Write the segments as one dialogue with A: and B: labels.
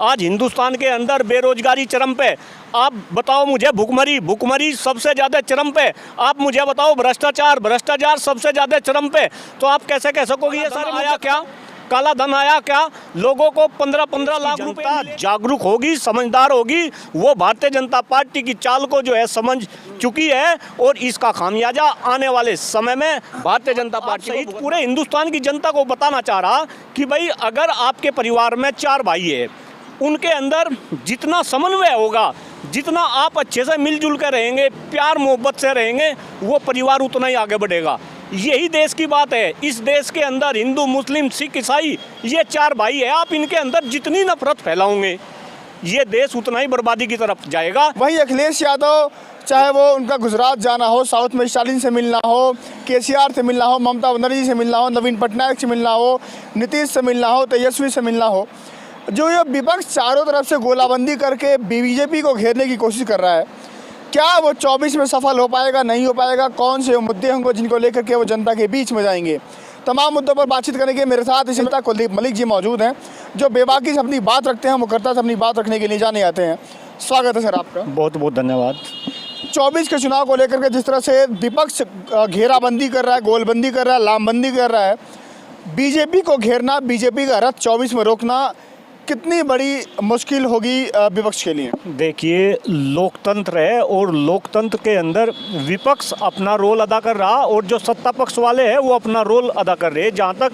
A: आज हिंदुस्तान के अंदर बेरोजगारी चरम पे। आप बताओ मुझे, भुखमरी सबसे ज़्यादा चरम पे। आप मुझे बताओ भ्रष्टाचार सबसे ज़्यादा चरम पे। तो आप कैसे कह सकोगे ये सारा आया क्या? काला धन आया क्या? लोगों को 15-15 लाख रुपए जागरूक होगी, समझदार होगी, वो भारतीय जनता पार्टी की चाल को जो है समझ चुकी है और इसका खामियाजा आने वाले समय में भारतीय जनता पार्टी सहित पूरे हिंदुस्तान की जनता को बताना चाह रहा कि भाई अगर आपके परिवार में 4 भाई है, उनके अंदर जितना समन्वय होगा, जितना आप अच्छे से मिलजुल कर रहेंगे, प्यार मोहब्बत से रहेंगे, वो परिवार उतना ही आगे बढ़ेगा। यही देश की बात है। इस देश के अंदर हिंदू, मुस्लिम, सिख, ईसाई, ये 4 भाई है। आप इनके अंदर जितनी नफरत फैलाओगे, ये देश उतना ही बर्बादी की तरफ जाएगा।
B: वहीं अखिलेश यादव, चाहे वो उनका गुजरात जाना हो, साउथ में स्टालिन से मिलना हो, केसीआर से मिलना हो, ममता बनर्जी से मिलना हो, नवीन पटनायक से मिलना हो, नीतीश से मिलना हो, तेजस्वी से मिलना हो, जो ये विपक्ष चारों तरफ से गोलाबंदी करके बीजेपी को घेरने की कोशिश कर रहा है, क्या वो 24 में सफल हो पाएगा, नहीं हो पाएगा? कौन से मुद्दे होंगे जिनको लेकर के वो जनता के बीच में जाएंगे? तमाम मुद्दों पर बातचीत करने के मेरे साथ इस वक्त कुलदीप मलिक जी मौजूद हैं, जो बेबाकी से अपनी बात रखते हैं, मुकर्रता से अपनी बात रखने के लिए जाने आते हैं। स्वागत है सर आपका।
A: बहुत बहुत धन्यवाद।
B: 24 के चुनाव को लेकर के जिस तरह से विपक्ष घेराबंदी कर रहा है, गोलबंदी कर रहा है, लामबंदी कर रहा है, बीजेपी को घेरना, बीजेपी का रथ 24 में रोकना कितनी बड़ी मुश्किल होगी विपक्ष के लिए?
A: देखिए, लोकतंत्र है और लोकतंत्र के अंदर विपक्ष अपना रोल अदा कर रहा और जो सत्ता पक्ष वाले हैं वो अपना रोल अदा कर रहे हैं। जहाँ तक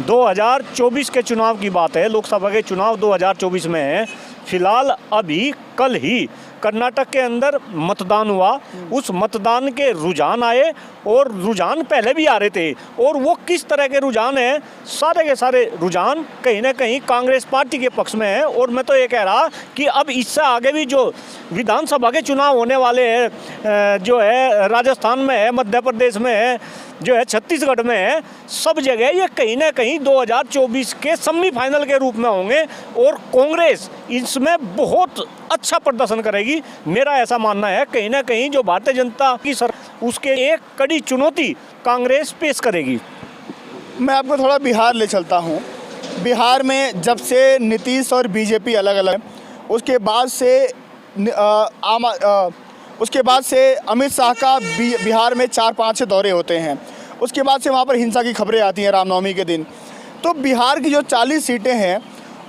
A: 2024 के चुनाव की बात है, लोकसभा के चुनाव 2024 में है। फिलहाल अभी कल ही कर्नाटक के अंदर मतदान हुआ। उस मतदान के रुझान आए और रुझान पहले भी आ रहे थे, और वो किस तरह के रुझान हैं? सारे के सारे रुझान कहीं ना कहीं कांग्रेस पार्टी के पक्ष में है। और मैं तो ये कह रहा कि अब इससे आगे भी जो विधानसभा के चुनाव होने वाले हैं, जो है राजस्थान में है, मध्य प्रदेश में है, जो है छत्तीसगढ़ में है, सब जगह ये कहीं ना कहीं 2024 के सेमीफाइनल के रूप में होंगे और कांग्रेस इसमें बहुत अच्छा प्रदर्शन करेगी। मेरा ऐसा मानना है, कहीं ना कहीं जो भारतीय जनता की उसके एक कड़ी चुनौती कांग्रेस पेश करेगी।
B: मैं आपको थोड़ा बिहार ले चलता हूँ। बिहार में जब से नीतीश और बीजेपी अलग अलग, उसके बाद से अमित शाह का बिहार में 4-5 दौरे होते हैं। उसके बाद से वहाँ पर हिंसा की खबरें आती हैं रामनवमी के दिन। तो बिहार की जो 40 सीटें हैं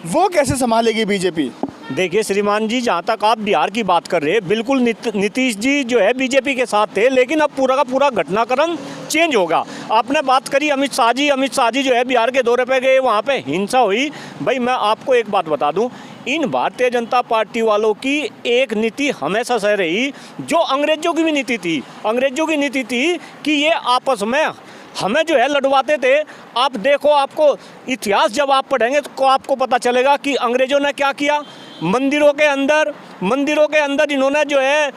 B: वो कैसे संभालेगी बीजेपी?
A: देखिए श्रीमान जी, जहाँ तक आप बिहार की बात कर रहे हैं, बिल्कुल नीतीश जी जो है बीजेपी के साथ थे, लेकिन अब पूरा का पूरा घटनाक्रम चेंज होगा। आपने बात करी अमित शाह जी जो है बिहार के दौरे पे गए, वहाँ पे हिंसा हुई। भाई मैं आपको एक बात बता दूं, इन भारतीय जनता पार्टी वालों की एक नीति हमेशा से रही, जो अंग्रेजों की भी नीति थी। अंग्रेजों की नीति थी कि ये आपस में हमें जो है लड़वाते थे। आप देखो, आपको इतिहास जब आप पढ़ेंगे तो आपको पता चलेगा कि अंग्रेजों ने क्या किया। मंदिरों के अंदर इन्होंने जो है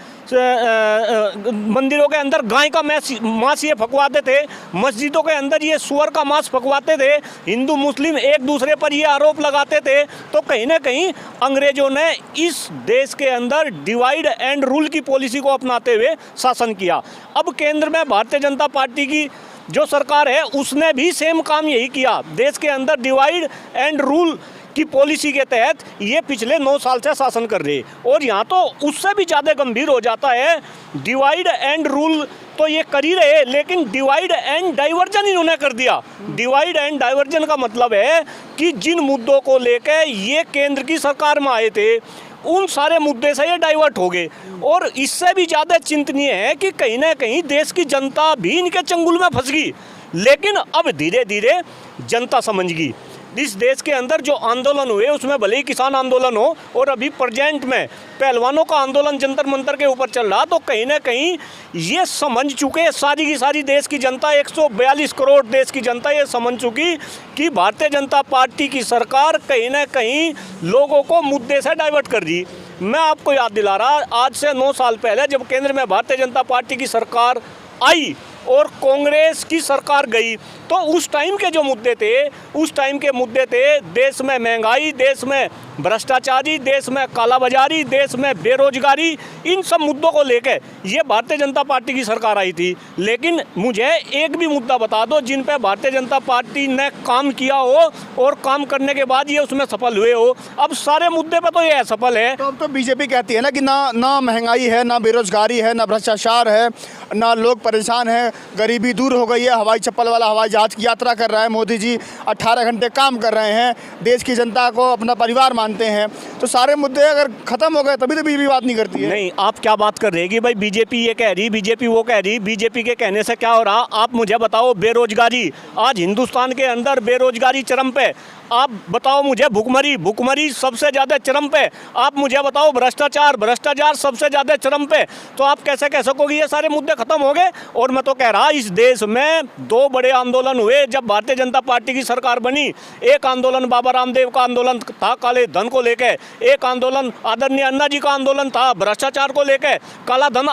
A: मंदिरों के अंदर गाय का मांस ये फकवाते थे। मस्जिदों के अंदर ये सुअर का मांस फकवाते थे। हिंदू मुस्लिम एक दूसरे पर ये आरोप लगाते थे। तो कहीं ना कहीं अंग्रेजों ने इस देश के अंदर डिवाइड एंड रूल की पॉलिसी को अपनाते हुए शासन किया। अब केंद्र में भारतीय जनता पार्टी की जो सरकार है, उसने भी सेम काम यही किया। देश के अंदर डिवाइड एंड रूल की पॉलिसी के तहत ये पिछले 9 साल से शासन कर रहे, और यहाँ तो उससे भी ज़्यादा गंभीर हो जाता है। डिवाइड एंड रूल तो ये कर ही रहे, लेकिन डिवाइड एंड डाइवर्जन इन्होंने कर दिया। डिवाइड एंड डाइवर्जन का मतलब है कि जिन मुद्दों को लेकर ये केंद्र की सरकार में आए थे, उन सारे मुद्दे से ये डाइवर्ट हो गए। और इससे भी ज़्यादा चिंतनीय है कि कहीं ना कहीं देश की जनता भी इनके चंगुल में फंस गई, लेकिन अब धीरे धीरे जनता समझ गई। इस देश के अंदर जो आंदोलन हुए, उसमें भले ही किसान आंदोलन हो और अभी प्रेजेंट में पहलवानों का आंदोलन जंतर मंतर के ऊपर चल रहा, तो कहीं ना कहीं ये समझ चुके सारी की सारी देश की जनता, 142 करोड़ देश की जनता ये समझ चुकी कि भारतीय जनता पार्टी की सरकार कहीं ना कहीं लोगों को मुद्दे से डाइवर्ट कर दी। मैं आपको याद दिला रहा, आज से 9 साल पहले जब केंद्र में भारतीय जनता पार्टी की सरकार आई और कांग्रेस की सरकार गई, तो उस टाइम के जो मुद्दे थे, उस टाइम के मुद्दे थे देश में महंगाई, देश में भ्रष्टाचारी, देश में कालाबाजारी, देश में बेरोजगारी, इन सब मुद्दों को लेकर ये भारतीय जनता पार्टी की सरकार आई थी। लेकिन मुझे एक भी मुद्दा बता दो जिन पे भारतीय जनता पार्टी ने काम किया हो और काम करने के बाद ये उसमें सफल हुए हो। अब सारे मुद्दे पे तो ये असफल है।
B: तो अब तो बीजेपी कहती है ना कि ना महंगाई है, ना बेरोजगारी है, ना भ्रष्टाचार है, ना लोग परेशान हैं, गरीबी दूर हो गई है, हवाई चप्पल वाला हवाई जहाज की यात्रा कर रहा है मोदी जी, 18 घंटे काम कर रहे हैं, देश की जनता को अपना परिवार मानते हैं। तो सारे मुद्दे अगर खत्म हो गए तभी तो बीजेपी बात नहीं करती है।
A: नहीं, आप क्या बात कर रहे हैं कि भाई बीजेपी ये कह रही, बीजेपी वो कह रही, बीजेपी के कहने से क्या हो रहा? आप मुझे बताओ। बेरोजगारी, आज हिंदुस्तान के अंदर बेरोजगारी चरम पे। आप बताओ मुझे, भुखमरी सबसे ज़्यादा चरम पे। आप मुझे बताओ भ्रष्टाचार सबसे ज़्यादा चरम पे। तो आप कैसे कह सकोगे ये सारे मुद्दे खत्म हो गए? और मैं तो कह रहा, इस देश में 2 बड़े आंदोलन हुए जब भारतीय जनता पार्टी की सरकार बनी। एक आंदोलन बाबा रामदेव का आंदोलन था काले धन को लेकर, एक आंदोलन आदरणीय अन्ना जी का आंदोलन था भ्रष्टाचार को लेकर। काला धन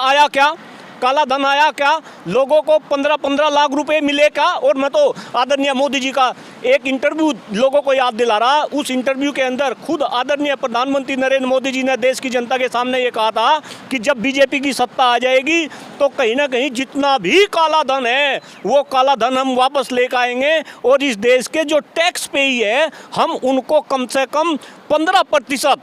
A: आया क्या? लोगों को 15-15 लाख रुपए मिले क्या? और मैं तो आदरणीय मोदी जी का एक इंटरव्यू लोगों को याद दिला रहा। उस इंटरव्यू के अंदर खुद आदरणीय प्रधानमंत्री नरेंद्र मोदी जी ने देश की जनता के सामने ये कहा था कि जब बीजेपी की सत्ता आ जाएगी तो कहीं ना कहीं जितना भी काला धन है वो काला धन हम वापस लेकर आएंगे और इस देश के जो टैक्स पेई है हम उनको कम से कम 15%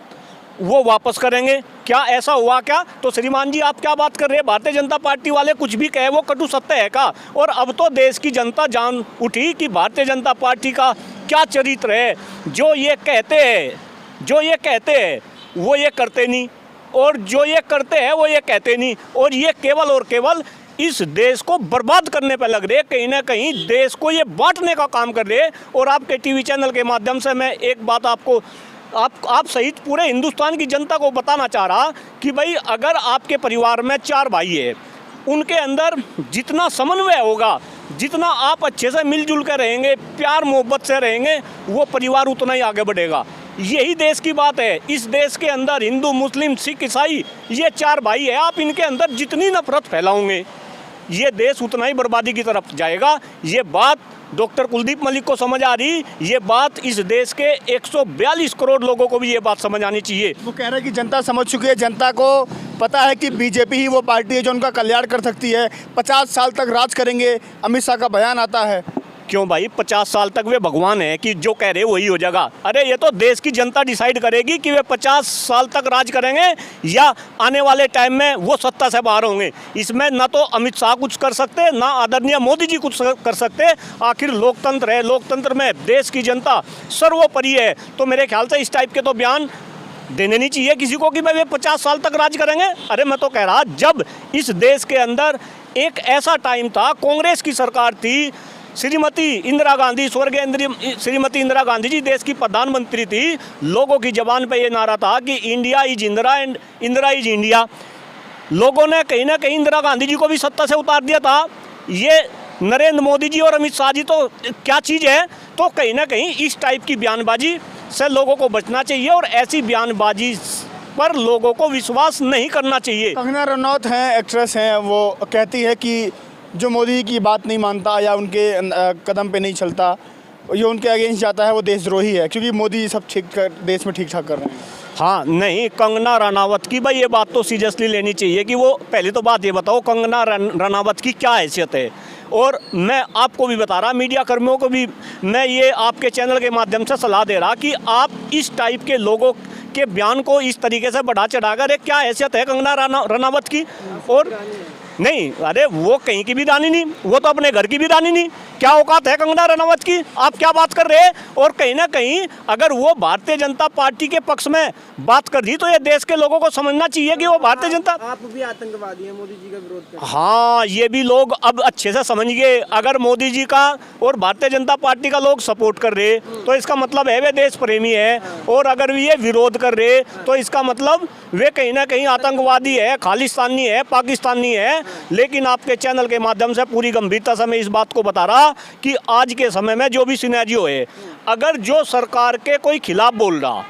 A: वो वापस करेंगे। क्या ऐसा हुआ क्या? तो श्रीमान जी आप क्या बात कर रहे हैं? भारतीय जनता पार्टी वाले कुछ भी कहे वो कटु सत्य है का? और अब तो देश की जनता जान उठी कि भारतीय जनता पार्टी का क्या चरित्र है। जो ये कहते हैं वो ये करते नहीं, और जो ये करते हैं वो ये कहते नहीं, और ये केवल और केवल इस देश को बर्बाद करने पर लग रहे, कहीं ना कहीं देश को ये बांटने का काम कर रहे। और आपके टीवी चैनल के माध्यम से मैं एक बात आपको आप सहित पूरे हिंदुस्तान की जनता को बताना चाह रहा कि भाई अगर आपके परिवार में 4 भाई है, उनके अंदर जितना समन्वय होगा, जितना आप अच्छे से मिलजुल कर रहेंगे, प्यार मोहब्बत से रहेंगे, वो परिवार उतना ही आगे बढ़ेगा। यही देश की बात है। इस देश के अंदर हिंदू, मुस्लिम, सिख, ईसाई, ये 4 भाई है। आप इनके अंदर जितनी नफरत फैलाओगे ये देश उतना ही बर्बादी की तरफ जाएगा। ये बात डॉक्टर कुलदीप मलिक को समझ आ रही, ये बात इस देश के 142 करोड़ लोगों को भी ये बात समझ आनी चाहिए।
B: वो कह रहे हैं कि जनता समझ चुकी है, जनता को पता है कि बीजेपी ही वो पार्टी है जो उनका कल्याण कर सकती है। 50 साल तक राज करेंगे, अमित शाह का बयान आता है।
A: क्यों भाई? 50 साल तक वे भगवान है कि जो कह रहे वही हो जाएगा? अरे ये तो देश की जनता डिसाइड करेगी कि वे 50 साल तक राज करेंगे या आने वाले टाइम में वो सत्ता से बाहर होंगे। इसमें ना तो अमित शाह कुछ कर सकते, ना आदरणीय मोदी जी कुछ कर सकते। आखिर लोकतंत्र है, लोकतंत्र में देश की जनता सर्वोपरि है। तो मेरे ख्याल से इस टाइप के तो बयान देने नहीं चाहिए किसी को कि भाई वे 50 साल तक राज करेंगे। अरे मैं तो कह रहा, जब इस देश के अंदर एक ऐसा टाइम था, कांग्रेस की सरकार थी, श्रीमती इंदिरा गांधी, स्वर्गीय श्रीमती इंदिरा गांधी जी देश की प्रधानमंत्री थी। लोगों की जबान पे ये नारा था कि India is Indira and Indira is India. लोगों ने कहीं ना कहीं इंदिरा गांधी जी को भी सत्ता से उतार दिया था। ये नरेंद्र मोदी जी और अमित शाह जी तो क्या चीज़ है? तो कहीं ना कहीं इस टाइप की बयानबाजी से लोगों को बचना चाहिए और ऐसी बयानबाजी पर लोगों को विश्वास नहीं करना चाहिए।
B: कंगना रनौत हैं, एक्ट्रेस हैं, वो कहती है कि जो मोदी जी की बात नहीं मानता या उनके कदम पे नहीं चलता, ये उनके अगेंस्ट जाता है, वो देशद्रोही है, क्योंकि मोदी जी सब देश में ठीक ठाक कर रहे हैं।
A: हाँ, नहीं, कंगना रनावत की भाई ये बात तो सीरियसली लेनी चाहिए कि वो पहले तो बात ये बताओ कंगना रनावत की क्या हैसियत है। और मैं आपको भी बता रहा, मीडिया कर्मियों को भी मैं ये आपके चैनल के माध्यम से सलाह दे रहा कि आप इस टाइप के लोगों के बयान को इस तरीके से बढ़ा चढ़ाकर क्या हैसियत है कंगना रनावत की। और नहीं, अरे वो कहीं की भी रानी नहीं, वो तो अपने घर की भी रानी नहीं। क्या औकात है कंगना रनावत की? आप क्या बात कर रहे हैं? और कहीं ना कहीं अगर वो भारतीय जनता पार्टी के पक्ष में बात कर रही तो ये देश के लोगों को समझना चाहिए कि वो भारतीय जनता,
C: आप भी आतंकवादी हैं, मोदी जी का विरोध करते हैं।
A: हाँ, ये भी लोग अब अच्छे से समझ गए। अगर मोदी जी का और भारतीय जनता पार्टी का लोग सपोर्ट कर रहे तो इसका मतलब है वे देश प्रेमी है, और अगर ये विरोध कर रहे तो इसका मतलब वे कहीं ना कहीं आतंकवादी है, खालिस्तानी है, पाकिस्तानी है। लेकिन आपके चैनल के माध्यम से पूरी गंभीरता से मैं इस बात को बता रहा कि आज के समय में जो भी सिनेरियो है, अगर जो सरकार के कोई खिलाफ बोल रहा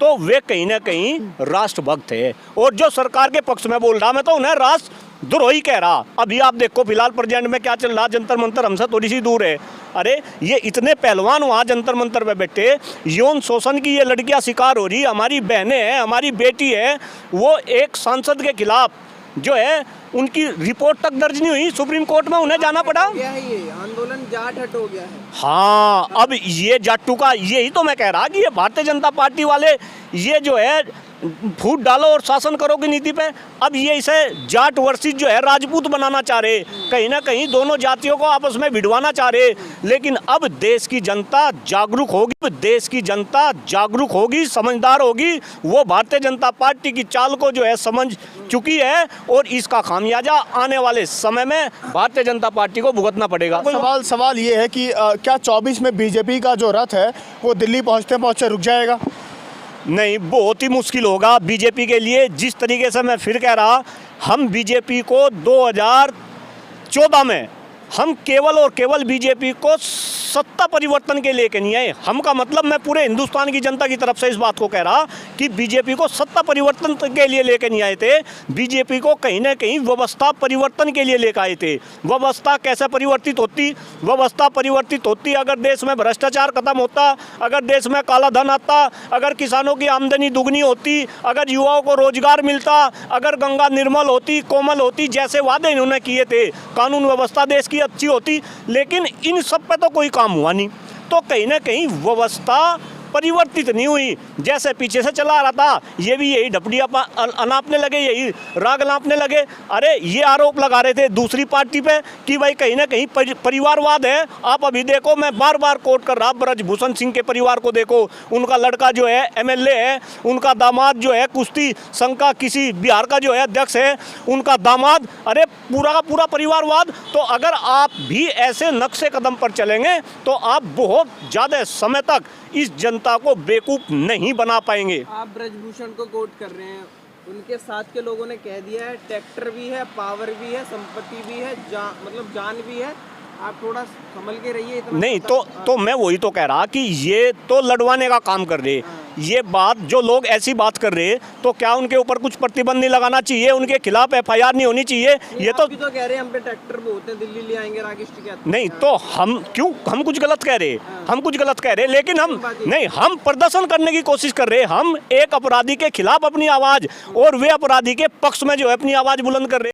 A: तो वे कहीं ना कहीं राष्ट्रभक्त है, और जो सरकार के पक्ष में बोल रहा मैं तो उन्हें राष्ट्रद्रोही कह रहा। अभी आप देखो फिलहाल प्रेजेंट में क्या चल रहा, जंतर मंतर हमसे थोड़ी सी दूर है। अरे ये इतने पहलवान वहाँ जंतर मंतर पे बैठे, यौन शोषण की ये लड़कियाँ शिकार हो रही, हमारी बहनें हैं, हमारी बेटी है, वो एक सांसद के खिलाफ जो है उनकी रिपोर्ट तक दर्ज नहीं हुई, सुप्रीम कोर्ट में उन्हें जाना पड़ा।
C: हो गया है ये आंदोलन जाट हट हो गया है।
A: हाँ, अब ये जाटू का, यही तो मैं कह रहा कि ये भारतीय जनता पार्टी वाले ये जो है फूट डालो और शासन करो की नीति पे, अब ये इसे जाट वर्सेस जो है राजपूत बनाना चाह रहे, कहीं ना कहीं दोनों जातियों को आपस में भिड़वाना चाह रहे। लेकिन अब देश की जनता जागरूक होगी, देश की जनता जागरूक होगी, समझदार होगी, वो भारतीय जनता पार्टी की चाल को जो है समझ चुकी है और इसका खामियाजा आने वाले समय में भारतीय जनता पार्टी को भुगतना पड़ेगा।
B: सवाल ये है कि क्या 24 में बीजेपी का जो रथ है वो दिल्ली पहुंचते पहुंचते रुक जाएगा?
A: नहीं, बहुत ही मुश्किल होगा बीजेपी के लिए। जिस तरीके से मैं फिर कह रहा, हम बीजेपी को 2014 में हम केवल और केवल बीजेपी को सत्ता परिवर्तन के लेके नहीं आए। हम का मतलब मैं पूरे हिंदुस्तान की जनता की तरफ से इस बात को कह रहा कि बीजेपी को सत्ता परिवर्तन के लिए लेके नहीं आए थे, बीजेपी को कहीं ना कहीं व्यवस्था परिवर्तन के लिए लेकर आए थे। व्यवस्था कैसे परिवर्तित होती? व्यवस्था परिवर्तित होती अगर देश में भ्रष्टाचार खत्म होता, अगर देश में काला धन आता, अगर किसानों की आमदनी दुगनी होती, अगर युवाओं को रोजगार मिलता, अगर गंगा निर्मल होती, कोमल होती, जैसे वादे इन्होंने किए थे, कानून व्यवस्था देश की अच्छी होती। लेकिन इन सब पे तो कोई काम हुआ नहीं, तो कहीं ना कहीं व्यवस्था परिवर्तित नहीं हुई। जैसे पीछे से चला रहा था, ये भी यही ढपड़ियाँ अनापने लगे, यही राग नापने लगे। अरे ये आरोप लगा रहे थे दूसरी पार्टी पे कि भाई कहीं ना कहीं परिवारवाद है। आप अभी देखो, मैं बार बार कोट कर रहा, ब्रजभूषण सिंह के परिवार को देखो, उनका लड़का जो है एमएलए है, उनका दामाद जो है कुश्ती संघ का किसी बिहार का जो है अध्यक्ष है, उनका दामाद, अरे पूरा का पूरा परिवारवाद। तो अगर आप भी ऐसे नक्शे कदम पर चलेंगे तो आप बहुत ज़्यादा समय तक इस जनता को बेवकूफ नहीं बना पाएंगे।
C: आप ब्रजभूषण को कोट कर रहे हैं, उनके साथ के लोगों ने कह दिया है ट्रैक्टर भी है, पावर भी है, संपत्ति भी है, मतलब जान भी है। आप थोड़ा संभल के रहिए।
A: नहीं तो मैं वही तो कह रहा कि ये तो लड़वाने का काम कर रहे। ये बात जो लोग ऐसी बात कर रहे, तो क्या उनके ऊपर कुछ प्रतिबंध नहीं लगाना चाहिए? उनके खिलाफ एफआईआर नहीं होनी चाहिए? ये तो
C: भी तो कह रहे हैं हम पे ट्रैक्टर बहुत है, दिल्ली ले आएंगे राकेश टिकैत।
A: नहीं तो हम क्यों, हम कुछ गलत कह रहे? हम कुछ गलत कह रहे, लेकिन हम नहीं, हम प्रदर्शन करने की कोशिश कर रहे। हम एक अपराधी के खिलाफ अपनी आवाज और वे अपराधी के पक्ष में जो है अपनी आवाज बुलंद कर रहे।